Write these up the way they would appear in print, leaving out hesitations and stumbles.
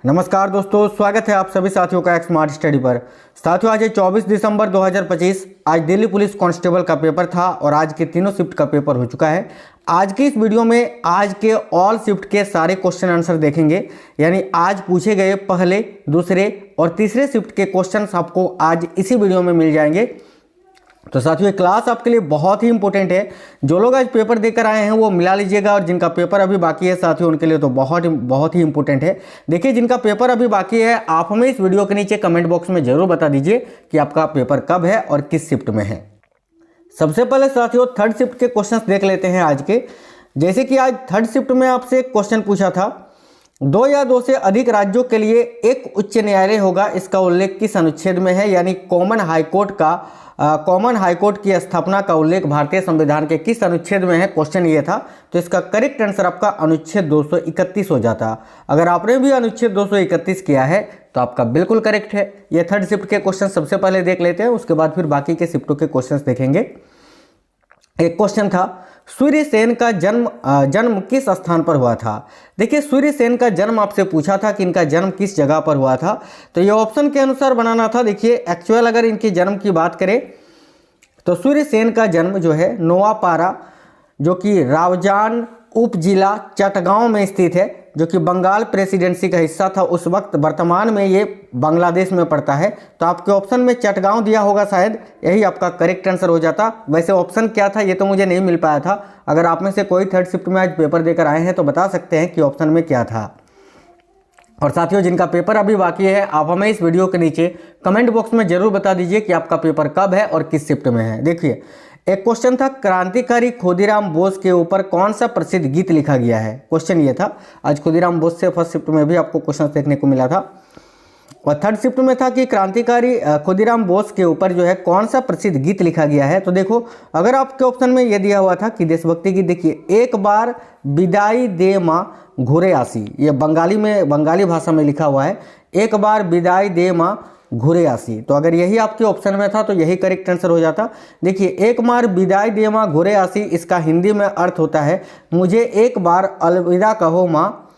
नमस्कार दोस्तों, स्वागत है आप सभी साथियों का एक स्मार्ट स्टडी पर। साथियों, आज 24 दिसंबर 2025 आज दिल्ली पुलिस कांस्टेबल का पेपर था और आज के तीनों शिफ्ट का पेपर हो चुका है। आज की इस वीडियो में आज के ऑल शिफ्ट के सारे क्वेश्चन आंसर देखेंगे, यानी आज पूछे गए पहले, दूसरे और तीसरे शिफ्ट के क्वेश्चन आपको आज इसी वीडियो में मिल जाएंगे। तो साथियों, ये क्लास आपके लिए बहुत ही इंपॉर्टेंट है। जो लोग आज पेपर देकर आए हैं वो मिला लीजिएगा, और जिनका पेपर अभी बाकी है साथियों उनके लिए तो बहुत ही इंपॉर्टेंट है। देखिए, जिनका पेपर अभी बाकी है आप हमें इस वीडियो के नीचे कमेंट बॉक्स में जरूर बता दीजिए कि आपका पेपर कब है और किस शिफ्ट में है। सबसे पहले साथियों थर्ड शिफ्ट के क्वेश्चन देख लेते हैं आज के। जैसे कि आज थर्ड शिफ्ट में आपसे एक क्वेश्चन पूछा था, 2 या 2 से अधिक राज्यों के लिए एक उच्च न्यायालय होगा, इसका उल्लेख किस अनुच्छेद में है। यानी कॉमन हाईकोर्ट की स्थापना का उल्लेख भारतीय संविधान के किस अनुच्छेद में है, क्वेश्चन ये था। तो इसका करेक्ट आंसर आपका अनुच्छेद 231 हो जाता। अगर आपने भी अनुच्छेद 231 किया है तो आपका बिल्कुल करेक्ट है। ये थर्ड शिफ्ट के क्वेश्चन सबसे पहले देख लेते हैं, उसके बाद फिर बाकी के शिफ्टों के क्वेश्चन देखेंगे। एक क्वेश्चन था, सूर्यसेन का जन्म किस स्थान पर हुआ था। देखिए, सूर्यसेन का जन्म आपसे पूछा था कि इनका जन्म किस जगह पर हुआ था, तो ये ऑप्शन के अनुसार बनाना था। देखिए, एक्चुअल अगर इनके जन्म की बात करें तो सूर्यसेन का जन्म जो है नोआपारा, जो कि रावजान उपजिला चटगांव में स्थित है, जो कि बंगाल प्रेसिडेंसी का हिस्सा था उस वक्त। वर्तमान में ये बांग्लादेश में पड़ता है। तो आपके ऑप्शन में चटगांव दिया होगा, शायद यही आपका करेक्ट आंसर हो जाता। वैसे ऑप्शन क्या था ये तो मुझे नहीं मिल पाया था। अगर आप में से कोई थर्ड शिफ्ट में आज पेपर देकर आए हैं तो बता सकते हैं कि ऑप्शन में क्या था। और साथियों, जिनका पेपर अभी बाकी है आप हमें इस वीडियो के नीचे कमेंट बॉक्स में जरूर बता दीजिए कि आपका पेपर कब है और किस शिफ्ट में है। देखिए, एक क्वेश्चन था, क्रांतिकारी खुदीराम बोस के ऊपर कौन सा प्रसिद्ध गीत लिखा गया है। क्वेश्चन ये था। आज खुदीराम बोस से फर्स्ट शिफ्ट में भी आपको क्वेश्चन देखने को मिला था, और थर्ड शिफ्ट में था कि क्रांतिकारी खुदीराम बोस के ऊपर जो है कौन सा प्रसिद्ध गीत लिखा गया है। तो देखो, अगर आपके ऑप्शन में ये दिया हुआ था कि देशभक्ति गीत, देखिए, एक बार विदाई दे माँ घुरे आसी, ये बंगाली भाषा में लिखा हुआ है, एक बार विदाई दे माँ घुरे आसी। तो अगर यही आपके ऑप्शन में था तो यही करेक्ट आंसर हो जाता। देखिए, एक बार विदाई दे माँ घुरे आसी, इसका हिंदी में अर्थ होता है मुझे एक बार अलविदा कहो माँ,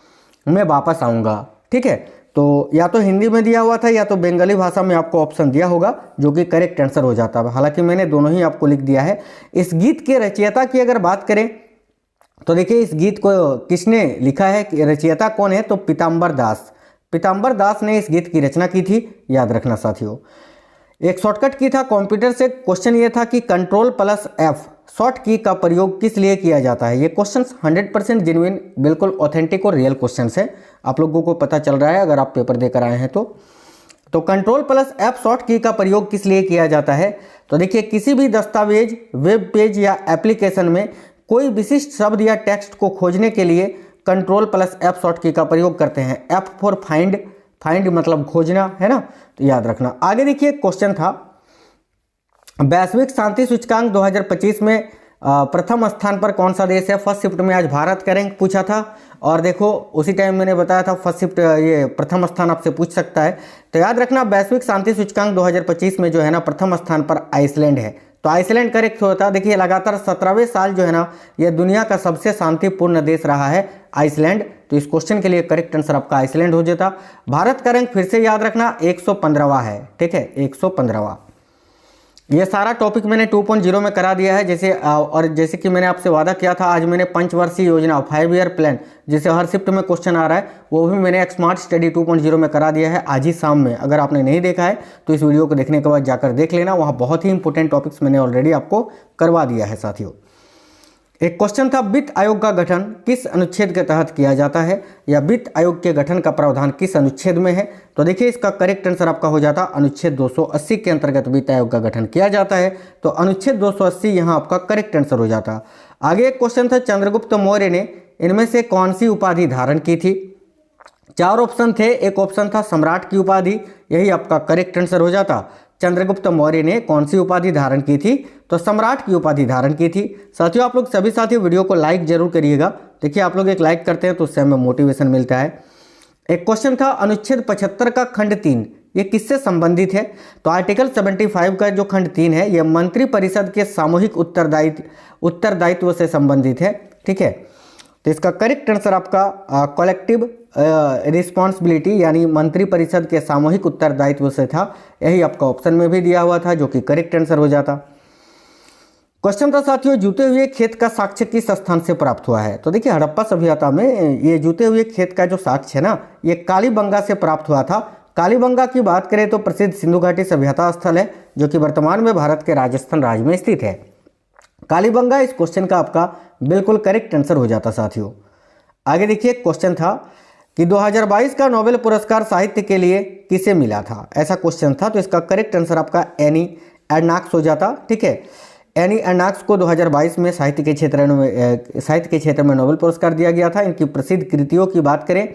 मैं वापस आऊँगा। ठीक है, तो या तो हिंदी में दिया हुआ था या तो बंगाली भाषा में आपको ऑप्शन दिया होगा, जो कि करेक्ट आंसर हो जाता है। हालांकि मैंने दोनों ही आपको लिख दिया है। इस गीत के रचयिता की अगर बात करें तो देखिए, इस गीत को किसने लिखा है, रचयिता कौन है, तो पीताम्बर दास ने इस गीत की रचना की थी, याद रखना साथियों। एक शॉर्टकट की था कंप्यूटर से। क्वेश्चन ये था कि Ctrl+F शॉर्ट की का प्रयोग किस लिए किया जाता है। ये क्वेश्चन 100% जेन्युइन, बिल्कुल ऑथेंटिक और रियल क्वेश्चन है। आप लोगों को पता चल रहा है अगर आप पेपर देकर आए हैं तो Ctrl+F शॉर्ट की का प्रयोग किस लिए किया जाता है। तो देखिए, किसी भी दस्तावेज, वेब पेज या एप्लीकेशन में कोई विशिष्ट शब्द या टेक्स्ट को खोजने के लिए Ctrl+F शॉर्ट की का प्रयोग करते हैं। F फॉर फाइंड मतलब खोजना, है ना, तो याद रखना। आगे देखिए, क्वेश्चन था, वैश्विक शांति सूचकांक 2025 में प्रथम स्थान पर कौन सा देश है। फर्स्ट शिफ्ट में आज भारत का रैंक पूछा था, और देखो उसी टाइम मैंने बताया था फर्स्ट शिफ्ट ये प्रथम स्थान आपसे पूछ सकता है। तो याद रखना, वैश्विक शांति सूचकांक 2025 में जो है ना प्रथम स्थान पर आइसलैंड है। तो आइसलैंड करेक्ट होता है। देखिए, लगातार 17वें साल जो है ना यह दुनिया का सबसे शांतिपूर्ण देश रहा है आइसलैंड। तो इस क्वेश्चन के लिए करेक्ट आंसर आपका आइसलैंड हो जाता। भारत का रैंक फिर से याद रखना 115वां है। ठीक है, 115वां। ये सारा टॉपिक मैंने 2.0 में करा दिया है। जैसे कि मैंने आपसे वादा किया था, आज मैंने पंचवर्षीय योजना 5 ईयर प्लान, जिसे हर शिफ्ट में क्वेश्चन आ रहा है, वो भी मैंने एक स्मार्ट स्टडी 2.0 में करा दिया है आज ही शाम में। अगर आपने नहीं देखा है तो इस वीडियो को देखने के बाद जाकर देख लेना, वहाँ बहुत ही इंपॉर्टेंट टॉपिक्स मैंने ऑलरेडी आपको करवा दिया है साथियों। एक क्वेश्चन था, वित्त आयोग का गठन किस अनुच्छेद के तहत किया जाता है, या वित्त आयोग के गठन का प्रावधान किस अनुच्छेद में है। तो देखिए, इसका करेक्ट आंसर आपका हो जाता अनुच्छेद 280 के अंतर्गत वित्त आयोग का गठन किया जाता है। तो अनुच्छेद 280 यहाँ आपका करेक्ट आंसर हो जाता। आगे एक क्वेश्चन था, चंद्रगुप्त मौर्य ने इनमें से कौन सी उपाधि धारण की थी। 4 ऑप्शन थे। एक ऑप्शन था सम्राट की उपाधि, यही आपका करेक्ट आंसर हो जाता। चंद्रगुप्त मौर्य ने कौन सी उपाधि धारण की थी, तो सम्राट की उपाधि धारण की थी। साथियों, आप लोग सभी साथी वीडियो को लाइक जरूर करिएगा। देखिए, आप लोग एक लाइक करते हैं तो उससे हमें मोटिवेशन मिलता है। एक क्वेश्चन था, अनुच्छेद 75 का खंड 3 ये किससे संबंधित है। तो आर्टिकल 75 का जो खंड 3 है यह मंत्रिपरिषद के सामूहिक उत्तरदायित्व से संबंधित है। ठीक है, तो इसका करेक्ट आंसर आपका कलेक्टिव रिस्पॉन्सिबिलिटी यानी मंत्रिपरिषद के सामूहिक उत्तरदायित्व से था। यही आपका ऑप्शन में भी दिया हुआ था, जो कि करेक्ट आंसर हो जाता। क्वेश्चन था साथियों, जूते हुए खेत का साक्ष्य किस स्थान से प्राप्त हुआ है? तो देखिए हड़प्पा सभ्यता में ये जूते हुए खेत का जो साक्ष्य है ना, ये कालीबंगा से प्राप्त हुआ था। कालीबंगा की बात करें तो प्रसिद्ध सिंधु घाटी सभ्यता स्थल है, जो कि वर्तमान में भारत के राजस्थान राज्य में स्थित है। कालीबंगा इस क्वेश्चन का आपका बिल्कुल करेक्ट आंसर हो जाता साथियों। आगे देखिए क्वेश्चन था कि 2022 का नोबेल पुरस्कार साहित्य के लिए किसे मिला था? ऐसा क्वेश्चन था, तो इसका करेक्ट आंसर आपका एनी एर्नाक्स हो जाता। ठीक है, एनी एर्नाक्स को 2022 में साहित्य के क्षेत्र में नोबेल पुरस्कार दिया गया था। इनकी प्रसिद्ध कृतियों की बात करें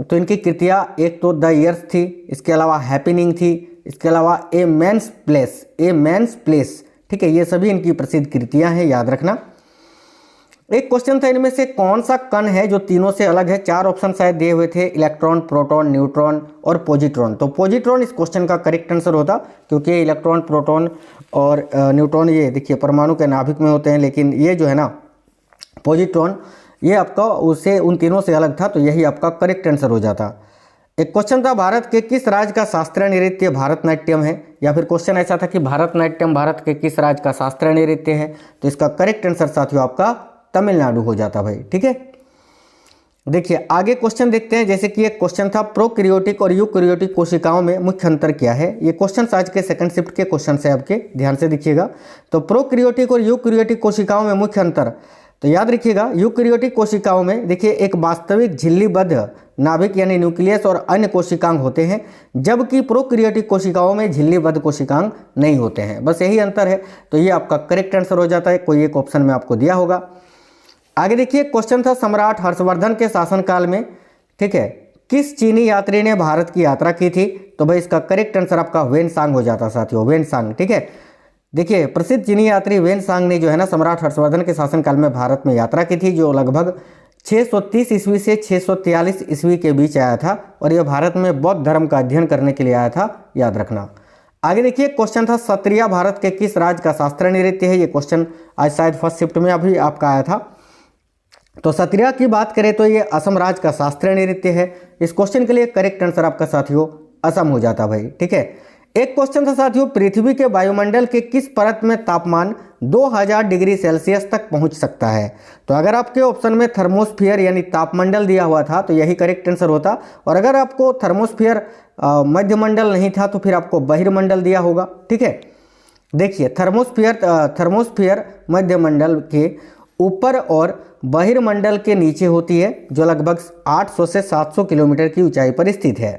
तो इनकी कृतियाँ एक तो द ईयर्स थी, इसके अलावा हैपनिंग थी, इसके अलावा ए मैन्स प्लेस। ठीक है, ये सभी इनकी प्रसिद्ध कृतियाँ हैं, याद रखना। एक क्वेश्चन था, इनमें से कौन सा कण है जो तीनों से अलग है? 4 ऑप्शन शायद दिए हुए थे, इलेक्ट्रॉन, प्रोटॉन, न्यूट्रॉन और पॉजिट्रॉन। तो पॉजिट्रॉन इस क्वेश्चन का करेक्ट आंसर होता, क्योंकि इलेक्ट्रॉन, प्रोटॉन और न्यूट्रॉन ये देखिए परमाणु के नाभिक में होते हैं, लेकिन ये जो है ना पॉजिट्रॉन ये आपका उससे उन तीनों से अलग था, तो यही आपका करेक्ट आंसर हो जाता। एक क्वेश्चन था, भारत के किस राज्य का शास्त्रीय नृत्य भारतनाट्यम है? या फिर क्वेश्चन ऐसा था कि भारतनाट्यम भारत के किस राज्य का शास्त्रीय नृत्य है? तो इसका करेक्ट आंसर साथियों आपका तमिलनाडु हो जाता भाई। ठीक है, देखिए आगे क्वेश्चन देखते हैं। जैसे कि एक क्वेश्चन था, प्रोकैरियोटिक और यूकैरियोटिक कोशिकाओं में मुख्य अंतर क्या है? ये क्वेश्चन आज के सेकंड शिफ्ट के क्वेश्चन है, आपके ध्यान से देखिएगा। तो प्रोकैरियोटिक और यूकैरियोटिक कोशिकाओं में मुख्य अंतर, तो याद रखिएगा यूकैरियोटिक कोशिकाओं में देखिए एक वास्तविक झिल्लीबद्ध नाभिक यानी न्यूक्लियस और अन्य कोशिकांग होते हैं, जबकि प्रोकैरियोटिक कोशिकाओं में झिल्लीबद्ध कोशिकांग नहीं होते हैं। बस यही अंतर है, तो ये आपका करेक्ट आंसर हो जाता है। कोई एक ऑप्शन में आपको दिया होगा। आगे देखिए क्वेश्चन था, सम्राट हर्षवर्धन के शासनकाल में, ठीक है, किस चीनी यात्री ने भारत की यात्रा की थी? तो भाई इसका करेक्ट आंसर आपका वेनसांग हो जाता साथियों, वेनसांग। ठीक है, देखिए प्रसिद्ध चीनी यात्री वेनसांग ने जो है ना सम्राट हर्षवर्धन के शासनकाल में भारत में यात्रा की थी, जो लगभग 630 ईस्वी से 643 ईस्वी के बीच आया था, और यह भारत में बौद्ध धर्म का अध्ययन करने के लिए आया था, याद रखना। आगे देखिए क्वेश्चन था, सत्रिया भारत के किस राज्य का शास्त्रीय नृत्य है? ये क्वेश्चन आज शायद फर्स्ट शिफ्ट में अभी आपका आया था। तो सत्रिया की बात करें तो ये असम राज्य का शास्त्रीय नृत्य है। इस क्वेश्चन के लिए करेक्ट आंसर आपका साथियों असम हो जाता भाई। ठीक है, एक क्वेश्चन था साथियों, पृथ्वी के वायुमंडल के किस परत में तापमान 2000 डिग्री सेल्सियस तक पहुंच सकता है? तो अगर आपके ऑप्शन में थर्मोस्फियर यानी तापमंडल दिया हुआ था तो यही करेक्ट आंसर होता, और अगर आपको थर्मोस्फियर मध्यमंडल नहीं था तो फिर आपको बहिर्मंडल दिया होगा। ठीक है, देखिए थर्मोस्फियर मध्यमंडल के ऊपर और बहिर्मंडल के नीचे होती है, जो लगभग 800 से 700 किलोमीटर की ऊंचाई पर स्थित है।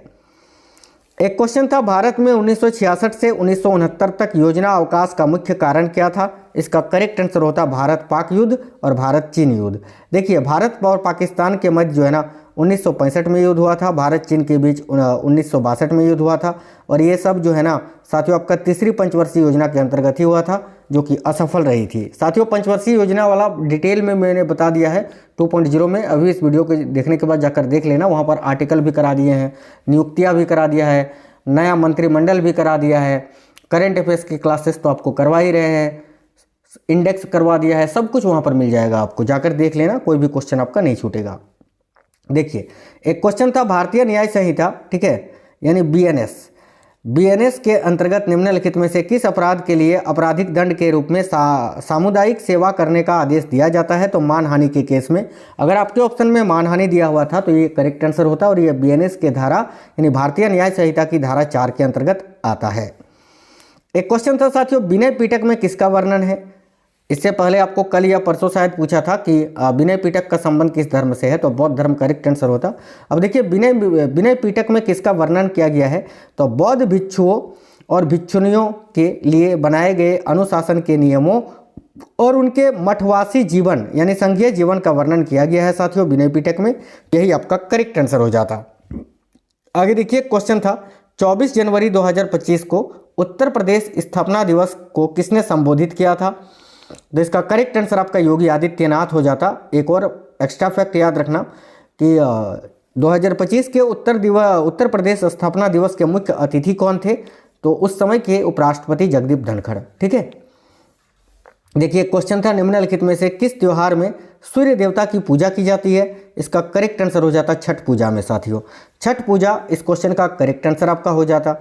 एक क्वेश्चन था, भारत में 1966 से 1969 तक योजना अवकाश का मुख्य कारण क्या था? इसका करेक्ट आंसर होता भारत पाक युद्ध और भारत चीन युद्ध। देखिए भारत और पाकिस्तान के मध्य जो है ना 1965 में युद्ध हुआ था, भारत चीन के बीच 1962 में युद्ध हुआ था, और ये सब जो है ना साथियों आपका तीसरी पंचवर्षीय योजना के अंतर्गत ही हुआ था, जो कि असफल रही थी। साथियों पंचवर्षीय योजना वाला डिटेल में मैंने बता दिया है 2.0 में, अभी इस वीडियो को देखने के बाद जाकर देख लेना, वहाँ पर आर्टिकल भी करा दिए हैं, नियुक्तियाँ भी करा दिया है, नया मंत्रिमंडल भी करा दिया है, करेंट अफेयर्स की क्लासेस तो आपको करवा ही रहे हैं, इंडेक्स करवा दिया है, सब कुछ वहाँ पर मिल जाएगा, आपको जाकर देख लेना, कोई भी क्वेश्चन आपका नहीं छूटेगा। देखिए एक क्वेश्चन था, भारतीय न्याय संहिता, ठीक है, यानी बीएनएस के अंतर्गत निम्नलिखित में से किस अपराध के लिए आपराधिक दंड के रूप में सामुदायिक सेवा करने का आदेश दिया जाता है? तो मानहानि के केस में, अगर आपके ऑप्शन में मानहानि दिया हुआ था तो ये करेक्ट आंसर होता, और ये बीएनएस के धारा यानी भारतीय न्याय संहिता की धारा 4 के अंतर्गत आता है। एक क्वेश्चन था साथियों, विनय पिटक में किसका वर्णन है? इससे पहले आपको कल या परसों शायद पूछा था कि विनय पिटक का संबंध किस धर्म से है, तो बौद्ध धर्म करेक्ट आंसर होता। अब देखिए विनय पिटक में किसका वर्णन किया गया है? तो बौद्ध भिक्षुओं और भिक्षुनियों के लिए बनाए गए अनुशासन के नियमों और उनके मठवासी जीवन यानी संघीय जीवन का वर्णन किया गया है साथियों विनय पिटक में, यही आपका करेक्ट आंसर हो जाता। आगे देखिए क्वेश्चन था, 24 जनवरी 2025 को उत्तर प्रदेश स्थापना दिवस को किसने संबोधित किया था? तो इसका करेक्ट आंसर आपका योगी आदित्यनाथ हो जाता। एक और एक्स्ट्रा फैक्ट याद रखना कि 2025 के उत्तर प्रदेश स्थापना दिवस के मुख्य अतिथि कौन थे? तो उस समय के उपराष्ट्रपति जगदीप धनखड़। ठीक है, देखिए क्वेश्चन था निम्नलिखित में से किस त्योहार में सूर्य देवता की पूजा की जाती है। इसका करेक्ट आंसर हो जाता छठ पूजा में साथियों। छठ पूजा इस क्वेश्चन का करेक्ट आंसर आपका हो जाता।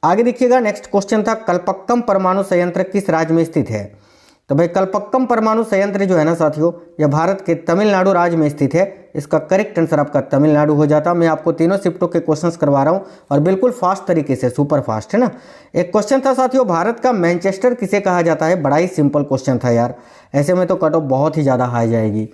आगे देखिएगा नेक्स्ट क्वेश्चन था कल्पक्कम परमाणु संयंत्र किस राज्य में स्थित है। तो भाई कल्पक्कम परमाणु संयंत्र जो है ना साथियों, यह भारत के तमिलनाडु राज्य में स्थित है। इसका करेक्ट आंसर आपका तमिलनाडु हो जाता। मैं आपको तीनों शिफ्टों के क्वेश्चंस करवा रहा हूं और बिल्कुल फास्ट तरीके से, सुपर फास्ट है ना। एक क्वेश्चन था साथियों, भारत का मैनचेस्टर किसे कहा जाता है। बड़ा ही सिंपल क्वेश्चन था यार, ऐसे में तो कट ऑफ बहुत ही ज़्यादा हाई जाएगी।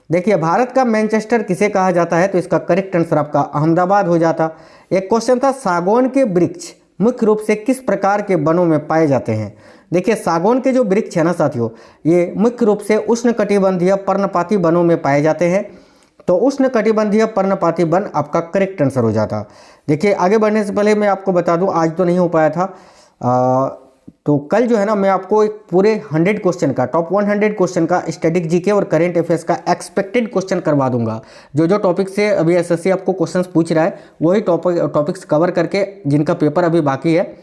देखिए भारत का मैनचेस्टर किसे कहा जाता है, तो इसका करेक्ट आंसर आपका अहमदाबाद हो जाता। एक क्वेश्चन था सागौन के वृक्ष मुख्य रूप से किस प्रकार के वनों में पाए जाते हैं। देखिए सागौन के जो वृक्ष है ना साथियों, ये मुख्य रूप से उष्णकटिबंधीय पर्णपाती वनों में पाए जाते हैं। तो उष्णकटिबंधीय पर्णपाती वन आपका करेक्ट आंसर हो जाता। देखिए आगे बढ़ने से पहले मैं आपको बता दूं, आज तो नहीं हो पाया था, तो कल जो है ना मैं आपको एक पूरे 100 क्वेश्चन का, टॉप 100 क्वेश्चन का स्टैटिक जीके और करेंट अफेयर्स का एक्सपेक्टेड क्वेश्चन करवा दूंगा। जो टॉपिक से अभी एसएससी आपको क्वेश्चंस पूछ रहा है वही टॉपिक्स कवर करके जिनका पेपर अभी बाकी है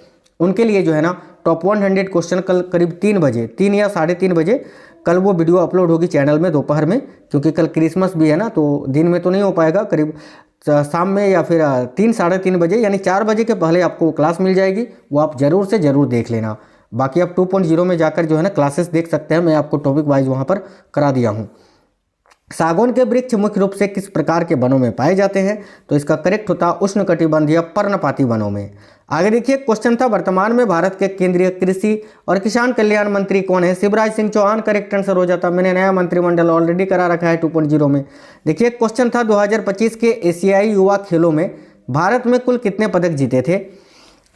उनके लिए जो है ना टॉप 100 क्वेश्चन कल करीब 3 बजे, 3 या 3:30 बजे कल वो वीडियो अपलोड होगी चैनल में दोपहर में, क्योंकि कल क्रिसमस भी है ना, तो दिन में तो नहीं हो पाएगा। करीब शाम में या फिर 3 साढ़े 3 बजे यानी 4 बजे के पहले आपको क्लास मिल जाएगी, वो आप ज़रूर से ज़रूर देख लेना। बाकी आप 2.0 में जाकर जो है ना क्लासेस देख सकते हैं, मैं आपको टॉपिक वाइज वहाँ पर करा दिया हूँ। सागौन के वृक्ष मुख्य रूप से किस प्रकार के वनों में पाए जाते हैं, तो इसका करेक्ट होता उष्णकटिबंधीय पर्णपाती वनों में। आगे देखिए क्वेश्चन था वर्तमान में भारत के केंद्रीय कृषि और किसान कल्याण मंत्री कौन है। शिवराज सिंह चौहान करेक्ट आंसर हो जाता। मैंने नया मंत्रिमंडल ऑलरेडी करा रखा है 2.0 में। देखिए क्वेश्चन था 2025 के एशियाई युवा खेलों में भारत में कुल कितने पदक जीते थे।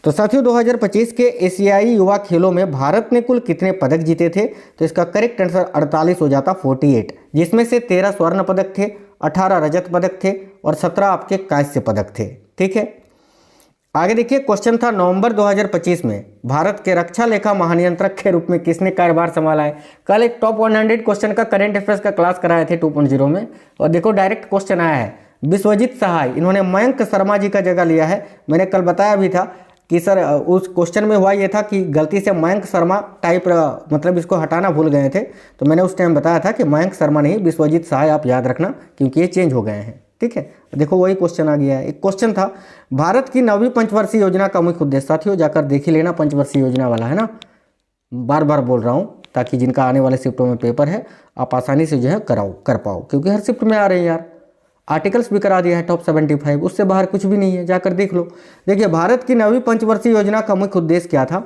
तो साथियों 2025 के एशियाई युवा खेलों में भारत ने कुल कितने पदक जीते थे, तो इसका करेक्ट आंसर 48 हो जाता, 48, जिसमें से 13 स्वर्ण पदक थे, 18 रजत पदक थे और 17 आपके कांस्य पदक थे। ठीक है, आगे देखिए क्वेश्चन था नवंबर 2025 में भारत के रक्षा लेखा महानियंत्रक के रूप में किसने कार्यभार संभाला है। कल एक टॉप 100 क्वेश्चन का करेंट अफेयर्स का क्लास कराए थे 2.0 में, और देखो डायरेक्ट क्वेश्चन आया है विश्वजीत सहाय, इन्होंने मयंक शर्मा जी का जगह लिया है। मैंने कल बताया भी था कि सर उस क्वेश्चन में हुआ ये था कि गलती से मयंक शर्मा टाइप मतलब इसको हटाना भूल गए थे, तो मैंने उस टाइम बताया था कि मयंक शर्मा नहीं विश्वजीत सहाय आप याद रखना, क्योंकि ये चेंज हो गए हैं। ठीक है, देखो वही क्वेश्चन आ गया है। एक क्वेश्चन था भारत की 9वीं पंचवर्षीय योजना का मुख्य उद्देश्य, साथियों जाकर देख ही लेना, पंचवर्षीय योजना वाला है ना, बार बार बोल रहा हूँ ताकि जिनका आने वाले शिफ्टों में पेपर है आप आसानी से जो है कर पाओ, क्योंकि हर शिफ्ट में आ रहे हैं यार। आर्टिकल्स भी करा दिया है टॉप 75, उससे बाहर कुछ भी नहीं है, जाकर देख लो। देखिए भारत की 9वीं पंचवर्षीय योजना का मुख्य उद्देश्य क्या था,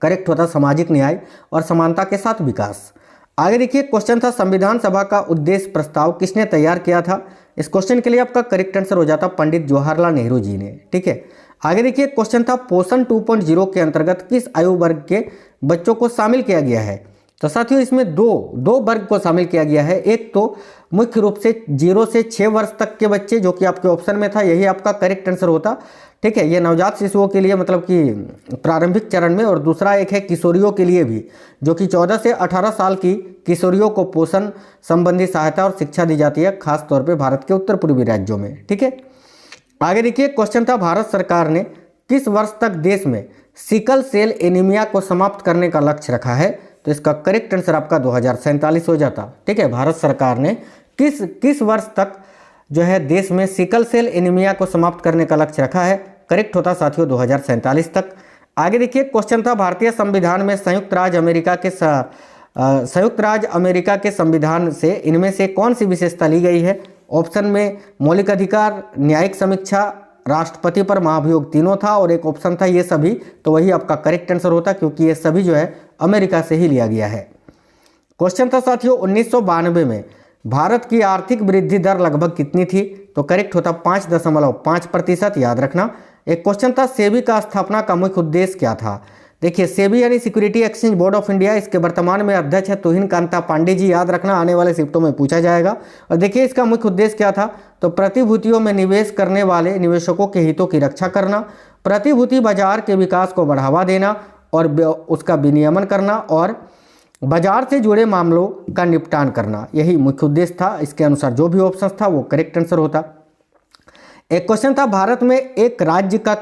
करेक्ट होता सामाजिक न्याय और समानता के साथ विकास। आगे देखिए क्वेश्चन था संविधान सभा का उद्देश्य प्रस्ताव किसने तैयार किया था। इस क्वेश्चन के लिए आपका करेक्ट आंसर हो जाता पंडित जवाहरलाल नेहरू जी ने। ठीक है, आगे देखिए क्वेश्चन था पोषण 2.0 के अंतर्गत किस आयु वर्ग के बच्चों को शामिल किया गया है। तो साथियों इसमें दो वर्ग को शामिल किया गया है। एक तो मुख्य रूप से 0 से 6 वर्ष तक के बच्चे, जो कि आपके ऑप्शन में था, यही आपका करेक्ट आंसर होता। ठीक है, ये नवजात शिशुओं के लिए मतलब कि प्रारंभिक चरण में, और दूसरा एक है किशोरियों के लिए भी, जो कि 14 से 18 साल की किशोरियों को पोषण संबंधी सहायता और शिक्षा दी जाती है, खासतौर पर भारत के उत्तर पूर्वी राज्यों में। ठीक है, आगे देखिए क्वेश्चन था भारत सरकार ने किस वर्ष तक देश में सिकल सेल एनीमिया को समाप्त करने का लक्ष्य रखा है। तो इसका करेक्ट आंसर आपका 2047 हो जाता। ठीक है, भारत सरकार ने किस वर्ष तक जो है देश में सिकल सेल एनीमिया को समाप्त करने का लक्ष्य रखा है, करेक्ट होता साथियों 2047 तक। आगे देखिए क्वेश्चन था भारतीय संविधान में संयुक्त राज्य अमेरिका के संविधान से इनमें से कौन सी विशेषता ली गई है। ऑप्शन में मौलिक अधिकार, न्यायिक समीक्षा, राष्ट्रपति पर महाभियोग तीनों था, और एक ऑप्शन था ये सभी, तो वही आपका करेक्ट आंसर होता, क्योंकि ये सभी जो है अमेरिका से ही लिया गया है। क्वेश्चन था साथियों 1992 में भारत की आर्थिक वृद्धि दर लगभग कितनी थी। तो करेक्ट होता 5.5%, याद रखना। एक क्वेश्चन था सेबी का स्थापना का मुख्य उद्देश्य क्या था। देखिए सेबी यानी security exchange board of India, इसके वर्तमान में अध्यक्ष है तुहिन कांता पांडे जी, याद रखना, आने वाले शिफ्टों में पूछा जाएगा। और देखिए इसका मुख्य उद्देश्य क्या था, तो प्रतिभूतियों में निवेश करने वाले निवेशकों के हितों की रक्षा करना, प्रतिभूति बाजार के विकास को बढ़ावा देना और उसका विनियमन करना, और बाजार से जुड़े मामलों का निपटान करना, यही मुख्य उद्देश्य था। इसके अनुसार जो भी ऑप्शन था वो करेक्ट आंसर होता। एक क्वेश्चन था भारत में एक राज्य का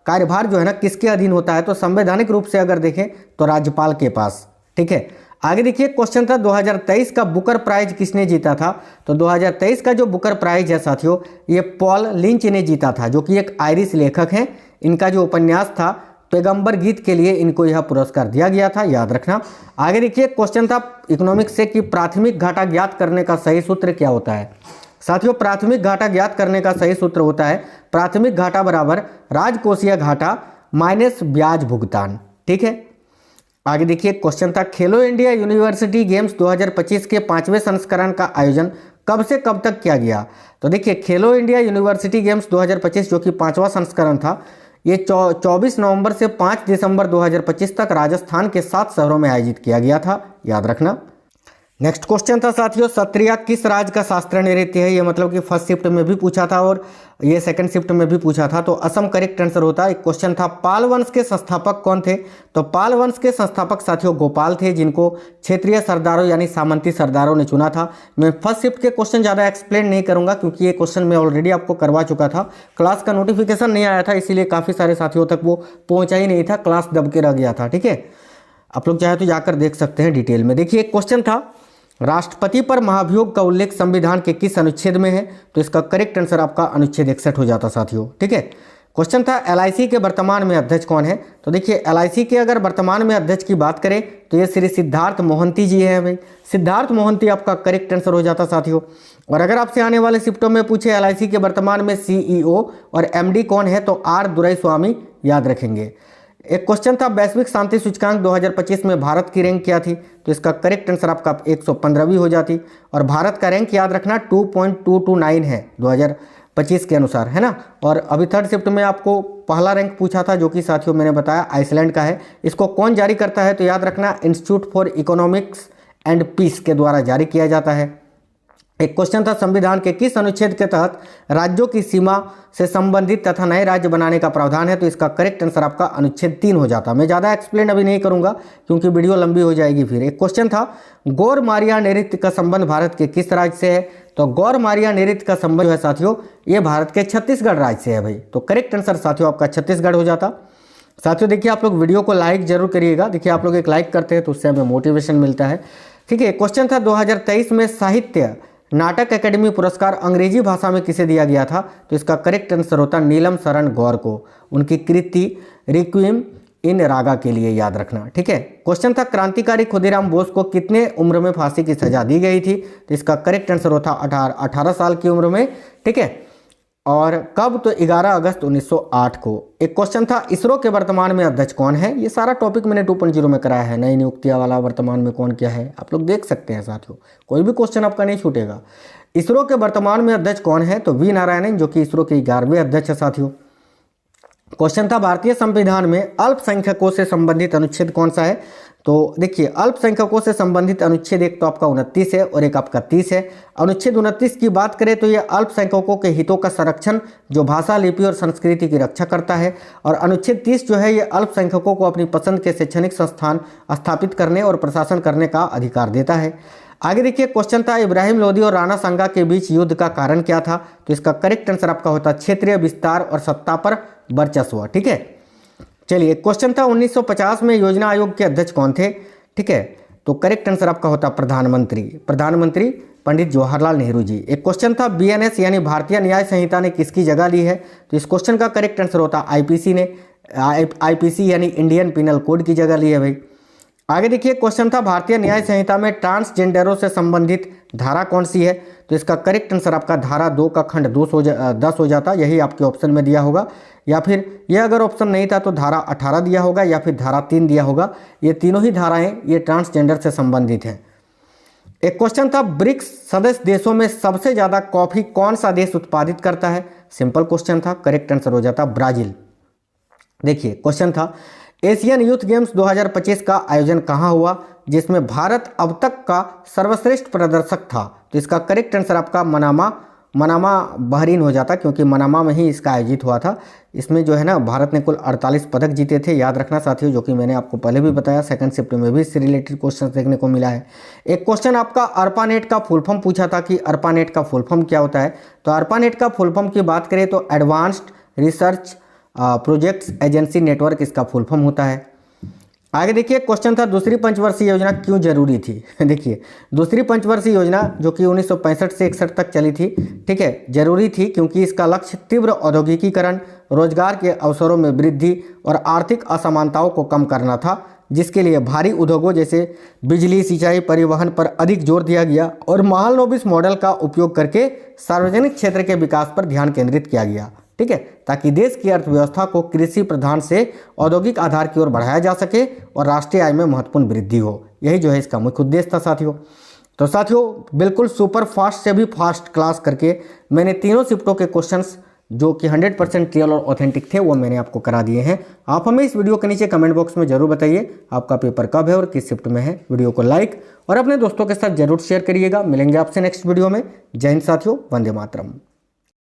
कार्यभार जो है ना किसके अधीन होता है। तो संवैधानिक रूप से अगर देखें तो राज्यपाल के पास। ठीक है, आगे देखिए क्वेश्चन था 2023 का बुकर प्राइज किसने जीता था। तो 2023 का जो बुकर प्राइज है साथियों, ये पॉल लिंच ने जीता था, जो कि एक आयरिश लेखक हैं। इनका जो उपन्यास था पैगंबर गीत के लिए इनको यह पुरस्कार दिया गया था, याद रखना। आगे देखिए क्वेश्चन था इकोनॉमिक्स से कि प्राथमिक घाटा ज्ञात करने का सही सूत्र क्या होता है। साथियों प्राथमिक घाटा ज्ञात करने का सही सूत्र होता है प्राथमिक घाटा बराबर राजकोषीय घाटा माइनस ब्याज भुगतान, ठीक है। आगे देखिए क्वेश्चन था खेलो इंडिया यूनिवर्सिटी गेम्स 2025 के 5वें संस्करण का आयोजन कब से कब तक किया गया। तो देखिए खेलो इंडिया यूनिवर्सिटी गेम्स 2025 जो कि 5वां संस्करण था, ये 24 नवंबर से 5 दिसंबर 2025 तक राजस्थान के 7 शहरों में आयोजित किया गया था, याद रखना। नेक्स्ट क्वेश्चन था साथियों सत्रिया किस राज्य का शास्त्र नृत्य है। ये मतलब कि फर्स्ट शिफ्ट में भी पूछा था और ये सेकंड शिफ्ट में भी पूछा था, तो असम करेक्ट आंसर होता है। एक क्वेश्चन था पाल वंश के संस्थापक कौन थे। तो पाल वंश के संस्थापक साथियों गोपाल थे, जिनको क्षेत्रीय सरदारों यानी सामंती सरदारों ने चुना था। मैं फर्स्ट शिफ्ट के क्वेश्चन ज़्यादा एक्सप्लेन नहीं करूंगा क्योंकि ये क्वेश्चन मैं ऑलरेडी आपको करवा चुका था। क्लास का नोटिफिकेशन नहीं आया था, इसीलिए काफ़ी सारे साथियों तक वो पहुँचा ही नहीं था, क्लास दब के रह गया था, ठीक है। आप लोग चाहे तो जाकर देख सकते हैं डिटेल में। देखिए एक क्वेश्चन था राष्ट्रपति पर महाभियोग का उल्लेख संविधान के किस अनुच्छेद में है। तो इसका करेक्ट आंसर आपका अनुच्छेद 61 हो जाता साथियों, ठीक है। क्वेश्चन था एलआईसी के वर्तमान में अध्यक्ष कौन है। तो देखिए एलआईसी के अगर वर्तमान में अध्यक्ष की बात करें तो ये श्री सिद्धार्थ मोहंती जी हैं भाई। सिद्धार्थ मोहंती आपका करेक्ट आंसर हो जाता साथियों। और अगर आपसे आने वाले शिफ्टों में पूछे एलआईसी के वर्तमान में सीईओ और एमडी कौन है, तो आर दुराईस्वामी याद रखेंगे। एक क्वेश्चन था वैश्विक शांति सूचकांक 2025 में भारत की रैंक क्या थी। तो इसका करेक्ट आंसर आपका 115वीं हो जाती। और भारत का रैंक याद रखना 2.229 है 2025 के अनुसार, है ना। और अभी थर्ड शिफ्ट में आपको पहला रैंक पूछा था, जो कि साथियों मैंने बताया आइसलैंड का है। इसको कौन जारी करता है, तो याद रखना institute for economics and peace के द्वारा जारी किया जाता है। एक क्वेश्चन था संविधान के किस अनुच्छेद के तहत राज्यों की सीमा से संबंधित तथा नए राज्य बनाने का प्रावधान है। तो इसका करेक्ट आंसर आपका अनुच्छेद 3 हो जाता। मैं ज़्यादा एक्सप्लेन अभी नहीं करूंगा क्योंकि वीडियो लंबी हो जाएगी फिर। एक क्वेश्चन था गौर मारिया नृत्य का संबंध भारत के किस राज्य से है। तो गौर मारिया नृत्य का संबंध जो है साथियों, ये भारत के छत्तीसगढ़ राज्य से है भाई। तो करेक्ट आंसर साथियों आपका छत्तीसगढ़ हो जाता। साथियों देखिए आप लोग वीडियो को लाइक जरूर करिएगा। देखिए आप लोग एक लाइक करते हैं तो उससे हमें मोटिवेशन मिलता है, ठीक है। क्वेश्चन था 2023 में साहित्य नाटक अकेडमी पुरस्कार अंग्रेजी भाषा में किसे दिया गया था। तो इसका करेक्ट आंसर होता नीलम शरण गौर को, उनकी कृति रिक्विएम इन रागा के लिए, याद रखना, ठीक है। क्वेश्चन था क्रांतिकारी खुदीराम बोस को कितने उम्र में फांसी की सजा दी गई थी। तो इसका करेक्ट आंसर होता 18 साल की उम्र में, ठीक है। और कब, तो 11 अगस्त 1908 को। एक क्वेश्चन था इसरो के वर्तमान में अध्यक्ष कौन है। ये सारा टॉपिक मैंने 2.0 में कराया है, नई नियुक्तियां वाला वर्तमान में कौन क्या है, आप लोग देख सकते हैं साथियों, कोई भी क्वेश्चन आपका नहीं छूटेगा। इसरो के वर्तमान में अध्यक्ष कौन है, तो वी नारायणन, जो कि इसरो के 11वें अध्यक्ष है साथियों। क्वेश्चन था भारतीय संविधान में अल्पसंख्यकों से संबंधित अनुच्छेद कौन सा है। तो देखिए अल्पसंख्यकों से संबंधित अनुच्छेद एक तो आपका 29 है और एक आपका 30 है। अनुच्छेद 29 की बात करें तो ये अल्पसंख्यकों के हितों का संरक्षण, जो भाषा, लिपि और संस्कृति की रक्षा करता है। और अनुच्छेद 30 जो है ये अल्पसंख्यकों को अपनी पसंद के शैक्षणिक संस्थान स्थापित करने और प्रशासन करने का अधिकार देता है। आगे देखिए क्वेश्चन था इब्राहिम लोदी और राणा सांगा के बीच युद्ध का कारण क्या था। तो इसका करेक्ट आंसर आपका होता क्षेत्रीय विस्तार और सत्ता पर वर्चस्व, ठीक है। चलिए क्वेश्चन था 1950 में योजना आयोग के अध्यक्ष कौन थे, ठीक है। तो करेक्ट आंसर आपका होता प्रधानमंत्री पंडित जवाहरलाल नेहरू जी। एक क्वेश्चन था बीएनएस यानी भारतीय न्याय संहिता ने किसकी जगह ली है। तो इस क्वेश्चन का करेक्ट आंसर होता आईपीसी ने, आईपीसी यानी इंडियन पिनल कोड की जगह ली है भाई। आगे देखिए क्वेश्चन था भारतीय न्याय संहिता में ट्रांसजेंडरों से संबंधित धारा कौन सी है। तो इसका करेक्ट आंसर आपका धारा 2 का खंड 10 हो जाता, यही आपके ऑप्शन में दिया होगा, या फिर यह अगर ऑप्शन नहीं था तो धारा 18 दिया होगा या फिर धारा 3 दिया होगा। ये तीनों ही धाराएं ये ट्रांसजेंडर से संबंधित हैं। एक क्वेश्चन था ब्रिक्स सदस्य देशों में सबसे ज़्यादा कॉफ़ी कौन सा देश उत्पादित करता है। सिंपल क्वेश्चन था, करेक्ट आंसर हो जाता ब्राज़ील। देखिए क्वेश्चन था एशियन यूथ गेम्स 2025 का आयोजन कहाँ हुआ, जिसमें भारत अब तक का सर्वश्रेष्ठ प्रदर्शक था। तो इसका करेक्ट आंसर आपका मनामा बहरीन हो जाता, क्योंकि मनामा में ही इसका आयोजित हुआ था। इसमें जो है ना भारत ने कुल 48 पदक जीते थे, याद रखना साथियों, जो कि मैंने आपको पहले भी बताया। सेकंड शिफ्ट में भी इससे रिलेटेड क्वेश्चन देखने को मिला है। एक क्वेश्चन आपका अर्पानेट का फुल फॉर्म पूछा था कि अर्पानेट का फुल फॉर्म क्या होता है। तो अर्पानेट का फुल फॉर्म की बात करें तो advanced research projects agency network इसका फुल फॉर्म होता है। आगे देखिए क्वेश्चन था दूसरी पंचवर्षीय योजना क्यों जरूरी थी। देखिए दूसरी पंचवर्षीय योजना जो कि 1965 से 61 तक चली थी, ठीक है, जरूरी थी क्योंकि इसका लक्ष्य तीव्र औद्योगिकीकरण, रोजगार के अवसरों में वृद्धि और आर्थिक असमानताओं को कम करना था, जिसके लिए भारी उद्योगों जैसे बिजली, सिंचाई, परिवहन पर अधिक जोर दिया गया और महालनोबिस मॉडल का उपयोग करके सार्वजनिक क्षेत्र के विकास पर ध्यान केंद्रित किया गया, ठीक है, ताकि देश की अर्थव्यवस्था को कृषि प्रधान से औद्योगिक आधार की ओर बढ़ाया जा सके और राष्ट्रीय आय में महत्वपूर्ण वृद्धि हो। यही जो है इसका मुख्य उद्देश्य था साथियों। तो साथियों बिल्कुल सुपर फास्ट से भी फास्ट क्लास करके मैंने तीनों शिफ्टों के क्वेश्चंस जो कि 100% रियल और ऑथेंटिक थे वो मैंने आपको करा दिए हैं। आप हमें इस वीडियो के नीचे कमेंट बॉक्स में जरूर बताइए आपका पेपर कब है और किस शिफ्ट में है। वीडियो को लाइक और अपने दोस्तों के साथ जरूर शेयर करिएगा। मिलेंगे आपसे नेक्स्ट वीडियो में। जय हिंद साथियों, वंदे मातरम।